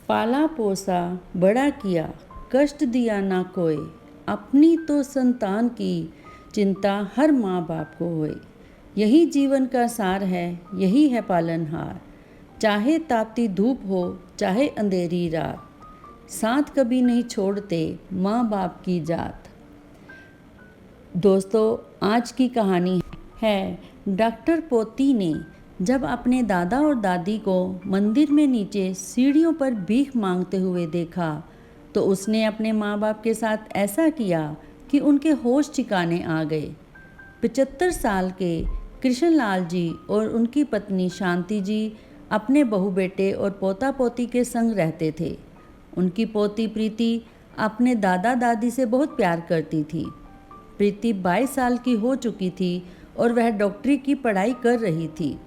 पाला पोसा बड़ा किया, कष्ट दिया ना कोई, अपनी तो संतान की चिंता हर माँ बाप को होए। यही जीवन का सार है, यही है पालनहार। चाहे तापती धूप हो, चाहे अंधेरी रात, साथ कभी नहीं छोड़ते माँ बाप की जात। दोस्तों, आज की कहानी है डॉक्टर पोती ने जब अपने दादा और दादी को मंदिर में नीचे सीढ़ियों पर भीख मांगते हुए देखा तो उसने अपने माँ बाप के साथ ऐसा किया कि उनके होश ठिकाने आ गए। 75 साल के कृष्णलाल जी और उनकी पत्नी शांति जी अपने बहू बेटे और पोता पोती के संग रहते थे। उनकी पोती प्रीति अपने दादा दादी से बहुत प्यार करती थी। प्रीति 22 साल की हो चुकी थी और वह डॉक्टरी की पढ़ाई कर रही थी।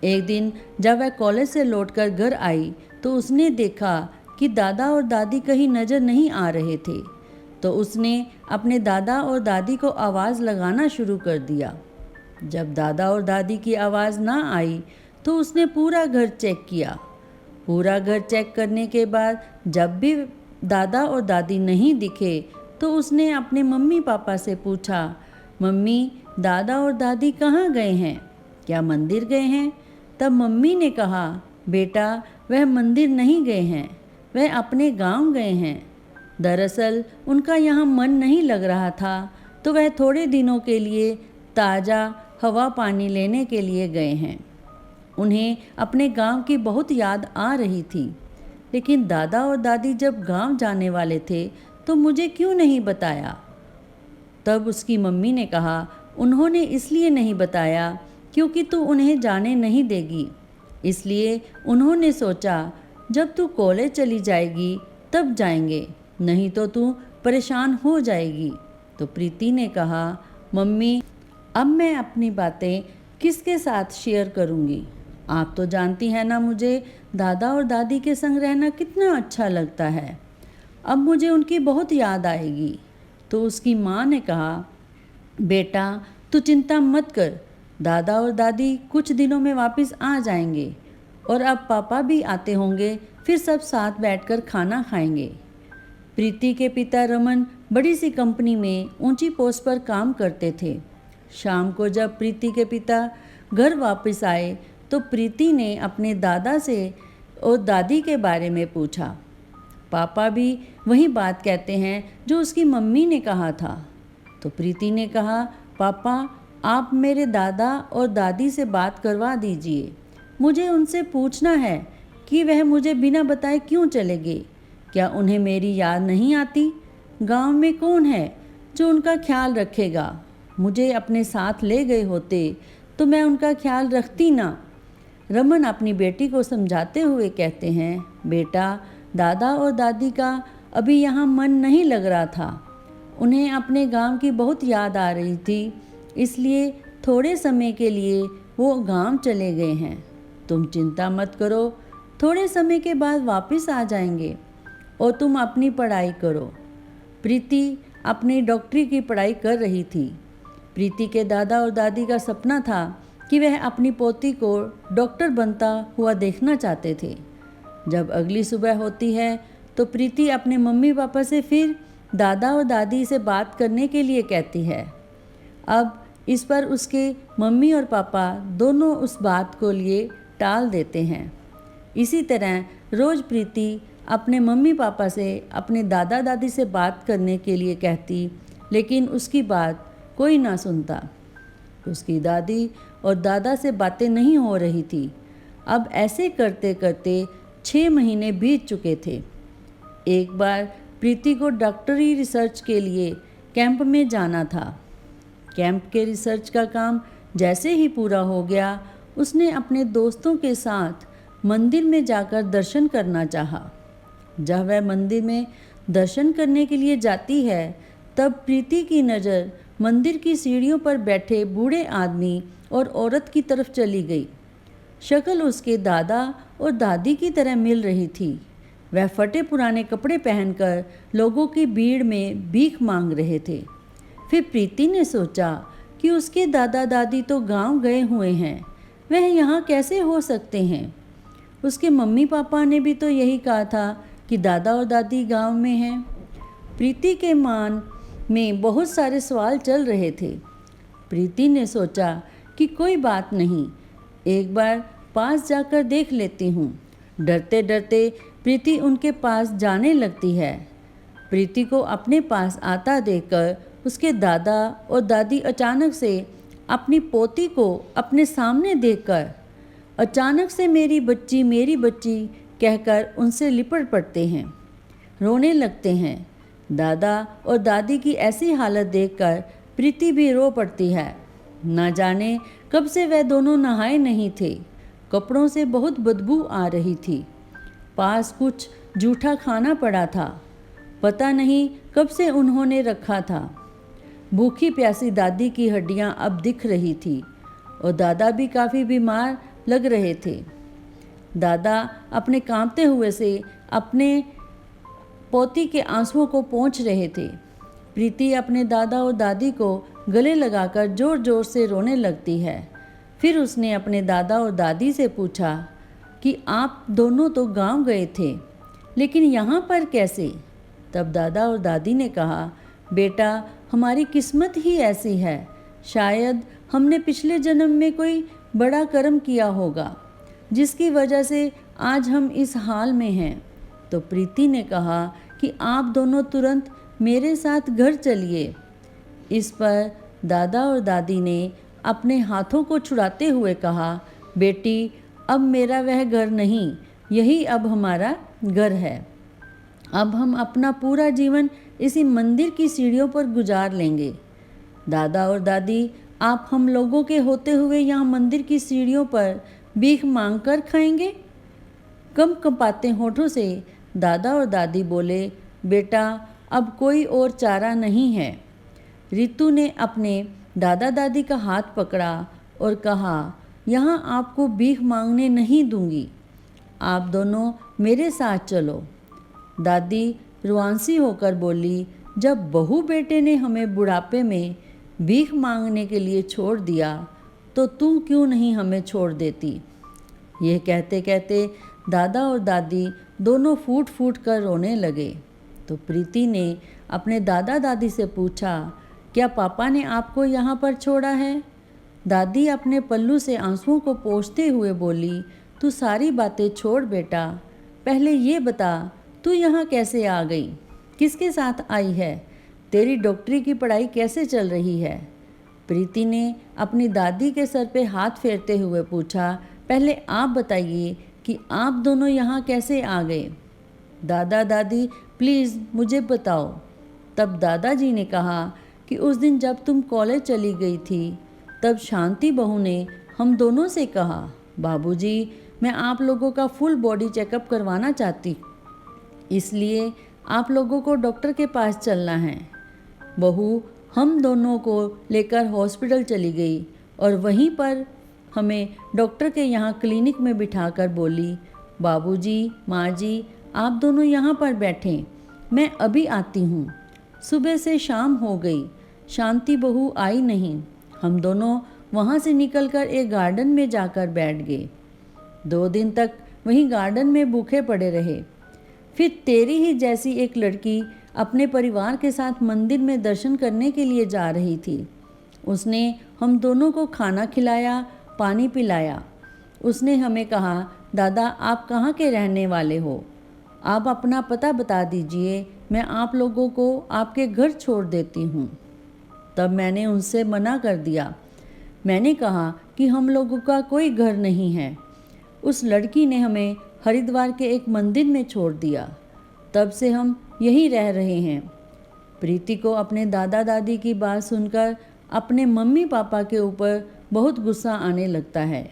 एक दिन जब वह कॉलेज से लौटकर घर आई तो उसने देखा कि दादा और दादी कहीं नज़र नहीं आ रहे थे। तो उसने अपने दादा और दादी को आवाज़ लगाना शुरू कर दिया। जब दादा और दादी की आवाज़ ना आई तो उसने पूरा घर चेक किया। पूरा घर चेक करने के बाद जब भी दादा और दादी नहीं दिखे तो उसने अपने मम्मी पापा से पूछा, मम्मी, दादा और दादी कहाँ गए हैं? क्या मंदिर गए हैं? तब मम्मी ने कहा, बेटा, वह मंदिर नहीं गए हैं, वह अपने गांव गए हैं। दरअसल उनका यहाँ मन नहीं लग रहा था तो वह थोड़े दिनों के लिए ताज़ा हवा पानी लेने के लिए गए हैं। उन्हें अपने गांव की बहुत याद आ रही थी। लेकिन दादा और दादी जब गांव जाने वाले थे तो मुझे क्यों नहीं बताया? तब उसकी मम्मी ने कहा, उन्होंने इसलिए नहीं बताया क्योंकि तू उन्हें जाने नहीं देगी। इसलिए उन्होंने सोचा जब तू कॉलेज चली जाएगी तब जाएंगे, नहीं तो तू परेशान हो जाएगी। तो प्रीति ने कहा, मम्मी, अब मैं अपनी बातें किसके साथ शेयर करूँगी? आप तो जानती हैं ना, मुझे दादा और दादी के संग रहना कितना अच्छा लगता है। अब मुझे उनकी बहुत याद आएगी। तो उसकी माँ ने कहा, बेटा, तू चिंता मत कर, दादा और दादी कुछ दिनों में वापस आ जाएंगे और अब पापा भी आते होंगे, फिर सब साथ बैठकर खाना खाएंगे। प्रीति के पिता रमन बड़ी सी कंपनी में ऊंची पोस्ट पर काम करते थे। शाम को जब प्रीति के पिता घर वापस आए तो प्रीति ने अपने दादा से और दादी के बारे में पूछा। पापा भी वही बात कहते हैं जो उसकी मम्मी ने कहा था। तो प्रीति ने कहा, पापा, आप मेरे दादा और दादी से बात करवा दीजिए। मुझे उनसे पूछना है कि वह मुझे बिना बताए क्यों चले गए। क्या उन्हें मेरी याद नहीं आती? गांव में कौन है जो उनका ख्याल रखेगा? मुझे अपने साथ ले गए होते तो मैं उनका ख्याल रखती ना। रमन अपनी बेटी को समझाते हुए कहते हैं, बेटा, दादा और दादी का अभी यहाँ मन नहीं लग रहा था। उन्हें अपने गांव की बहुत याद आ रही थी, इसलिए थोड़े समय के लिए वो गांव चले गए हैं। तुम चिंता मत करो, थोड़े समय के बाद वापस आ जाएंगे और तुम अपनी पढ़ाई करो। प्रीति अपनी डॉक्टरी की पढ़ाई कर रही थी। प्रीति के दादा और दादी का सपना था कि वह अपनी पोती को डॉक्टर बनता हुआ देखना चाहते थे। जब अगली सुबह होती है तो प्रीति अपने मम्मी पापा से फिर दादा और दादी से बात करने के लिए कहती है। अब इस पर उसके मम्मी और पापा दोनों उस बात को लिए टाल देते हैं। इसी तरह रोज़ प्रीति अपने मम्मी पापा से अपने दादा दादी से बात करने के लिए कहती, लेकिन उसकी बात कोई ना सुनता। उसकी दादी और दादा से बातें नहीं हो रही थी। अब ऐसे करते करते 6 महीने बीत चुके थे। एक बार प्रीति को डॉक्टरी रिसर्च के लिए कैंप में जाना था। कैंप के रिसर्च का काम जैसे ही पूरा हो गया, उसने अपने दोस्तों के साथ मंदिर में जाकर दर्शन करना चाहा। जब वह मंदिर में दर्शन करने के लिए जाती है तब प्रीति की नज़र मंदिर की सीढ़ियों पर बैठे बूढ़े आदमी और औरत की तरफ चली गई। शक्ल उसके दादा और दादी की तरह मिल रही थी। वह फटे पुराने कपड़े पहनकर लोगों की भीड़ में भीख मांग रहे थे। फिर प्रीति ने सोचा कि उसके दादा दादी तो गांव गए हुए हैं, वह यहाँ कैसे हो सकते हैं। उसके मम्मी पापा ने भी तो यही कहा था कि दादा और दादी गांव में हैं। प्रीति के मन में बहुत सारे सवाल चल रहे थे। प्रीति ने सोचा कि कोई बात नहीं, एक बार पास जाकर देख लेती हूँ। डरते डरते प्रीति उनके पास जाने लगती है। प्रीति को अपने पास आता देखकर उसके दादा और दादी अचानक से अपनी पोती को अपने सामने देखकर अचानक से मेरी बच्ची कहकर उनसे लिपट पड़ते हैं, रोने लगते हैं। दादा और दादी की ऐसी हालत देखकर प्रीति भी रो पड़ती है। ना जाने कब से वह दोनों नहाए नहीं थे। कपड़ों से बहुत बदबू आ रही थी। पास कुछ जूठा खाना पड़ा था, पता नहीं कब से उन्होंने रखा था। भूखी प्यासी दादी की हड्डियां अब दिख रही थी और दादा भी काफ़ी बीमार लग रहे थे। दादा अपने कांपते हुए से अपने पोती के आंसुओं को पोंछ रहे थे। प्रीति अपने दादा और दादी को गले लगाकर जोर जोर से रोने लगती है। फिर उसने अपने दादा और दादी से पूछा कि आप दोनों तो गांव गए थे, लेकिन यहाँ पर कैसे? तब दादा और दादी ने कहा, बेटा, हमारी किस्मत ही ऐसी है। शायद हमने पिछले जन्म में कोई बड़ा कर्म किया होगा, जिसकी वजह से आज हम इस हाल में हैं। तो प्रीति ने कहा कि आप दोनों तुरंत मेरे साथ घर चलिए। इस पर दादा और दादी ने अपने हाथों को छुड़ाते हुए कहा, बेटी, अब मेरा वह घर नहीं, यही अब हमारा घर है। अब हम अपना पूरा जीवन इसी मंदिर की सीढ़ियों पर गुजार लेंगे। दादा और दादी, आप हम लोगों के होते हुए यहाँ मंदिर की सीढ़ियों पर भीख मांग कर खाएंगे? कम कपाते होठों से दादा और दादी बोले, बेटा, अब कोई और चारा नहीं है। रितु ने अपने दादा दादी का हाथ पकड़ा और कहा, यहाँ आपको भीख मांगने नहीं दूंगी, आप दोनों मेरे साथ चलो। दादी रुआंसी होकर बोली, जब बहू बेटे ने हमें बुढ़ापे में भीख मांगने के लिए छोड़ दिया, तो तू क्यों नहीं हमें छोड़ देती? यह कहते कहते दादा और दादी दोनों फूट फूट कर रोने लगे। तो प्रीति ने अपने दादा दादी से पूछा, क्या पापा ने आपको यहाँ पर छोड़ा है? दादी अपने पल्लू से आंसुओं को पोंछते हुए बोली, तू सारी बातें छोड़ बेटा, पहले ये बता, तू यहाँ कैसे आ गई? किसके साथ आई है? तेरी डॉक्टरी की पढ़ाई कैसे चल रही है? प्रीति ने अपनी दादी के सर पे हाथ फेरते हुए पूछा, पहले आप बताइए कि आप दोनों यहाँ कैसे आ गए? दादा दादी, प्लीज़ मुझे बताओ। तब दादाजी ने कहा कि उस दिन जब तुम कॉलेज चली गई थी, तब शांति बहू ने हम दोनों से कहा, बाबूजी, मैं आप लोगों का फुल बॉडी चेकअप करवाना चाहती, इसलिए आप लोगों को डॉक्टर के पास चलना है। बहू हम दोनों को लेकर हॉस्पिटल चली गई और वहीं पर हमें डॉक्टर के यहाँ क्लिनिक में बिठाकर बोली, बाबूजी, माँ जी, आप दोनों यहाँ पर बैठें, मैं अभी आती हूँ। सुबह से शाम हो गई, शांति बहू आई नहीं। हम दोनों वहाँ से निकलकर एक गार्डन में जाकर बैठ गए। 2 दिन तक वहीं गार्डन में भूखे पड़े रहे। फिर तेरी ही जैसी एक लड़की अपने परिवार के साथ मंदिर में दर्शन करने के लिए जा रही थी। उसने हम दोनों को खाना खिलाया, पानी पिलाया। उसने हमें कहा, दादा, आप कहाँ के रहने वाले हो? आप अपना पता बता दीजिए, मैं आप लोगों को आपके घर छोड़ देती हूँ। तब मैंने उनसे मना कर दिया। मैंने कहा कि हम लोगों का कोई घर नहीं है। उस लड़की ने हमें हरिद्वार के एक मंदिर में छोड़ दिया। तब से हम यहीं रह रहे हैं। प्रीति को अपने दादा दादी की बात सुनकर अपने मम्मी पापा के ऊपर बहुत गुस्सा आने लगता है।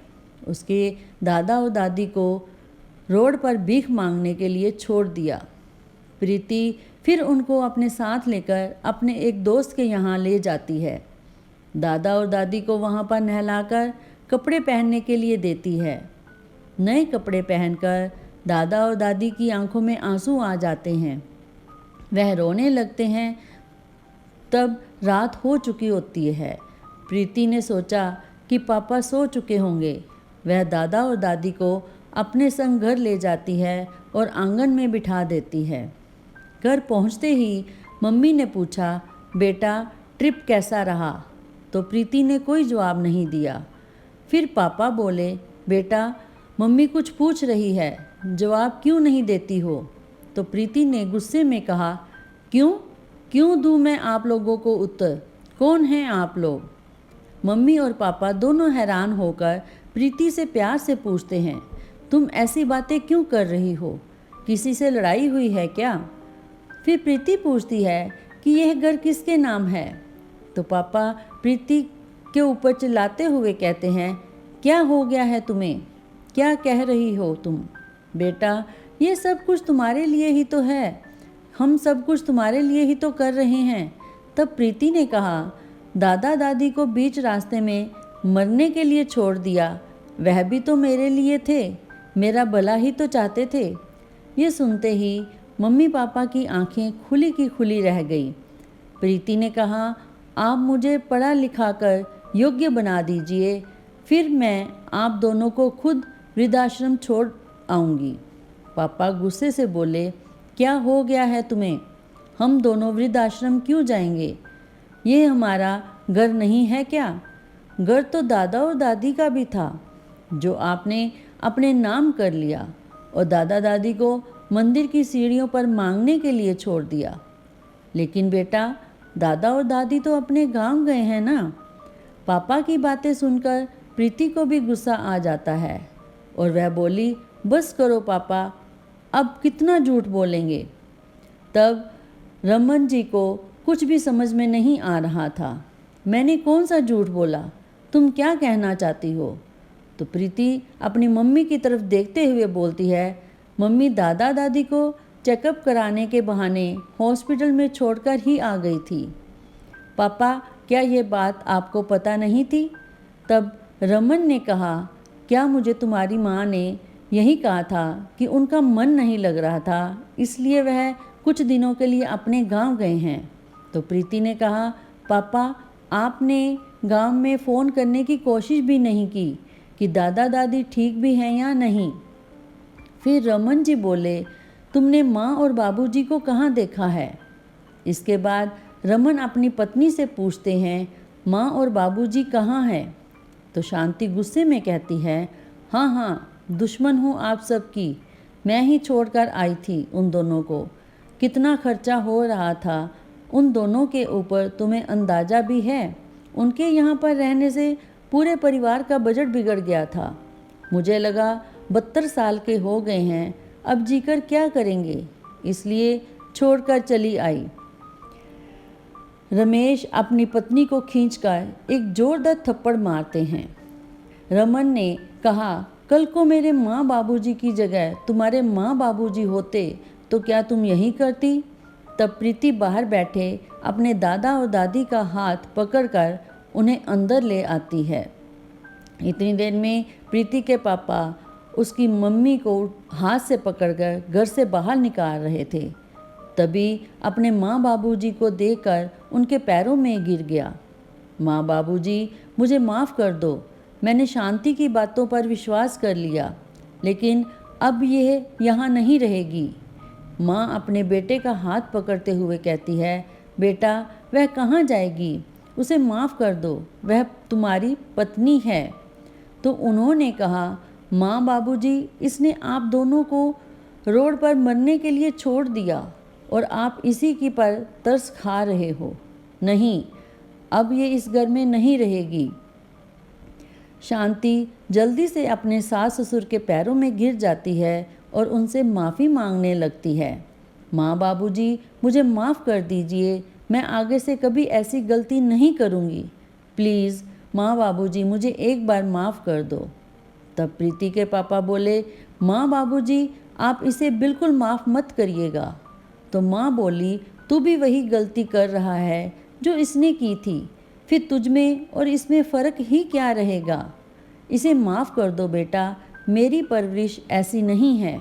उसके दादा और दादी को रोड पर भीख मांगने के लिए छोड़ दिया। प्रीति फिर उनको अपने साथ लेकर अपने एक दोस्त के यहाँ ले जाती है। दादा और दादी को वहाँ पर नहलाकर कपड़े पहनने के लिए देती है। नए कपड़े पहनकर दादा और दादी की आंखों में आंसू आ जाते हैं। वह रोने लगते हैं। तब रात हो चुकी होती है। प्रीति ने सोचा कि पापा सो चुके होंगे। वह दादा और दादी को अपने संग घर ले जाती है और आंगन में बिठा देती है। घर पहुंचते ही मम्मी ने पूछा, बेटा ट्रिप कैसा रहा? तो प्रीति ने कोई जवाब नहीं दिया। फिर पापा बोले, बेटा मम्मी कुछ पूछ रही है, जवाब क्यों नहीं देती हो? तो प्रीति ने गुस्से में कहा, क्यों क्यों दूँ मैं आप लोगों को उत्तर? कौन हैं आप लोग? मम्मी और पापा दोनों हैरान होकर प्रीति से प्यार से पूछते हैं, तुम ऐसी बातें क्यों कर रही हो? किसी से लड़ाई हुई है क्या? फिर प्रीति पूछती है कि यह घर किसके नाम है? तो पापा प्रीति के ऊपर चिल्लाते हुए कहते हैं, क्या हो गया है तुम्हें? क्या कह रही हो तुम? बेटा ये सब कुछ तुम्हारे लिए ही तो है, हम सब कुछ तुम्हारे लिए ही तो कर रहे हैं। तब प्रीति ने कहा, दादा दादी को बीच रास्ते में मरने के लिए छोड़ दिया, वह भी तो मेरे लिए थे, मेरा भला ही तो चाहते थे। ये सुनते ही मम्मी पापा की आंखें खुली की खुली रह गई। प्रीति ने कहा, आप मुझे पढ़ा लिखा कर योग्य बना दीजिए, फिर मैं आप दोनों को खुद वृद्धाश्रम छोड़ आऊँगी। पापा गुस्से से बोले, क्या हो गया है तुम्हें? हम दोनों वृद्धाश्रम क्यों जाएंगे? ये हमारा घर नहीं है क्या? घर तो दादा और दादी का भी था, जो आपने अपने नाम कर लिया और दादा दादी को मंदिर की सीढ़ियों पर मांगने के लिए छोड़ दिया। लेकिन बेटा दादा और दादी तो अपने गांव गए हैं ना। पापा की बातें सुनकर प्रीति को भी गुस्सा आ जाता है और वह बोली, बस करो पापा, अब कितना झूठ बोलेंगे। तब रमन जी को कुछ भी समझ में नहीं आ रहा था। मैंने कौन सा झूठ बोला? तुम क्या कहना चाहती हो? तो प्रीति अपनी मम्मी की तरफ देखते हुए बोलती है, मम्मी दादा दादी को चेकअप कराने के बहाने हॉस्पिटल में छोड़कर ही आ गई थी। पापा क्या ये बात आपको पता नहीं थी? तब रमन ने कहा, क्या मुझे तुम्हारी माँ ने यही कहा था कि उनका मन नहीं लग रहा था, इसलिए वह कुछ दिनों के लिए अपने गांव गए हैं। तो प्रीति ने कहा, पापा आपने गांव में फ़ोन करने की कोशिश भी नहीं की कि दादा दादी ठीक भी हैं या नहीं। फिर रमन जी बोले, तुमने माँ और बाबूजी को कहाँ देखा है? इसके बाद रमन अपनी पत्नी से पूछते हैं, माँ और बाबूजी कहाँ हैं? तो शांति गुस्से में कहती है, हाँ हाँ दुश्मन हूँ आप सबकी, मैं ही छोड़कर आई थी उन दोनों को। कितना खर्चा हो रहा था उन दोनों के ऊपर तुम्हें अंदाज़ा भी है। उनके यहाँ पर रहने से पूरे परिवार का बजट बिगड़ गया था। मुझे लगा 72 साल के हो गए हैं, अब जीकर क्या करेंगे, इसलिए छोड़कर चली आई। रमेश अपनी पत्नी को खींचकर एक जोरदार थप्पड़ मारते हैं। रमन ने कहा, कल को मेरे माँ बाबूजी की जगह तुम्हारे माँ बाबूजी होते तो क्या तुम यही करती? तब प्रीति बाहर बैठे अपने दादा और दादी का हाथ पकड़कर उन्हें अंदर ले आती है। इतनी देर में प्रीति के पापा उसकी मम्मी को हाथ से पकड़कर घर से बाहर निकाल रहे थे। तभी अपने माँ बाबूजी को देखकर उनके पैरों में गिर गया। माँ बाबूजी मुझे माफ़ कर दो, मैंने शांति की बातों पर विश्वास कर लिया, लेकिन अब यह यहाँ नहीं रहेगी। माँ अपने बेटे का हाथ पकड़ते हुए कहती है, बेटा वह कहाँ जाएगी? उसे माफ़ कर दो, वह तुम्हारी पत्नी है। तो उन्होंने कहा, माँ बाबूजी इसने आप दोनों को रोड पर मरने के लिए छोड़ दिया और आप इसी की पर तरस खा रहे हो। नहीं, अब ये इस घर में नहीं रहेगी। शांति जल्दी से अपने सास ससुर के पैरों में गिर जाती है और उनसे माफ़ी मांगने लगती है। माँ बाबूजी मुझे माफ़ कर दीजिए, मैं आगे से कभी ऐसी गलती नहीं करूँगी। प्लीज़ माँ बाबूजी मुझे एक बार माफ़ कर दो। तब प्रीति के पापा बोले, माँ बाबूजी आप इसे बिल्कुल माफ़ मत करिएगा। तो माँ बोली, तू भी वही गलती कर रहा है जो इसने की थी, फिर तुझ में और इसमें फ़र्क ही क्या रहेगा? इसे माफ़ कर दो बेटा, मेरी परवरिश ऐसी नहीं है।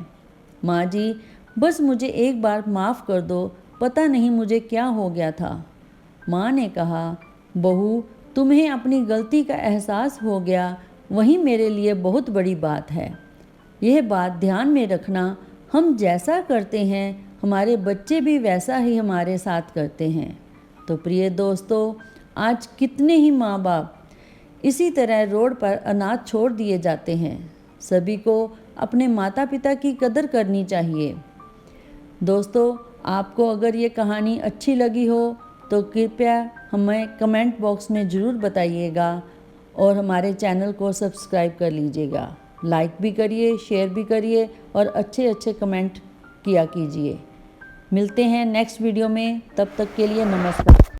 माँ जी बस मुझे एक बार माफ़ कर दो, पता नहीं मुझे क्या हो गया था। माँ ने कहा, बहू तुम्हें अपनी गलती का एहसास हो गया, वही मेरे लिए बहुत बड़ी बात है। यह बात ध्यान में रखना, हम जैसा करते हैं हमारे बच्चे भी वैसा ही हमारे साथ करते हैं। तो प्रिय दोस्तों, आज कितने ही माँ बाप इसी तरह रोड पर अनाथ छोड़ दिए जाते हैं। सभी को अपने माता पिता की कदर करनी चाहिए। दोस्तों, आपको अगर ये कहानी अच्छी लगी हो तो कृपया हमें कमेंट बॉक्स में ज़रूर बताइएगा और हमारे चैनल को सब्सक्राइब कर लीजिएगा। लाइक भी करिए, शेयर भी करिए और अच्छे अच्छे कमेंट किया कीजिए। मिलते हैं नेक्स्ट वीडियो में, तब तक के लिए नमस्कार।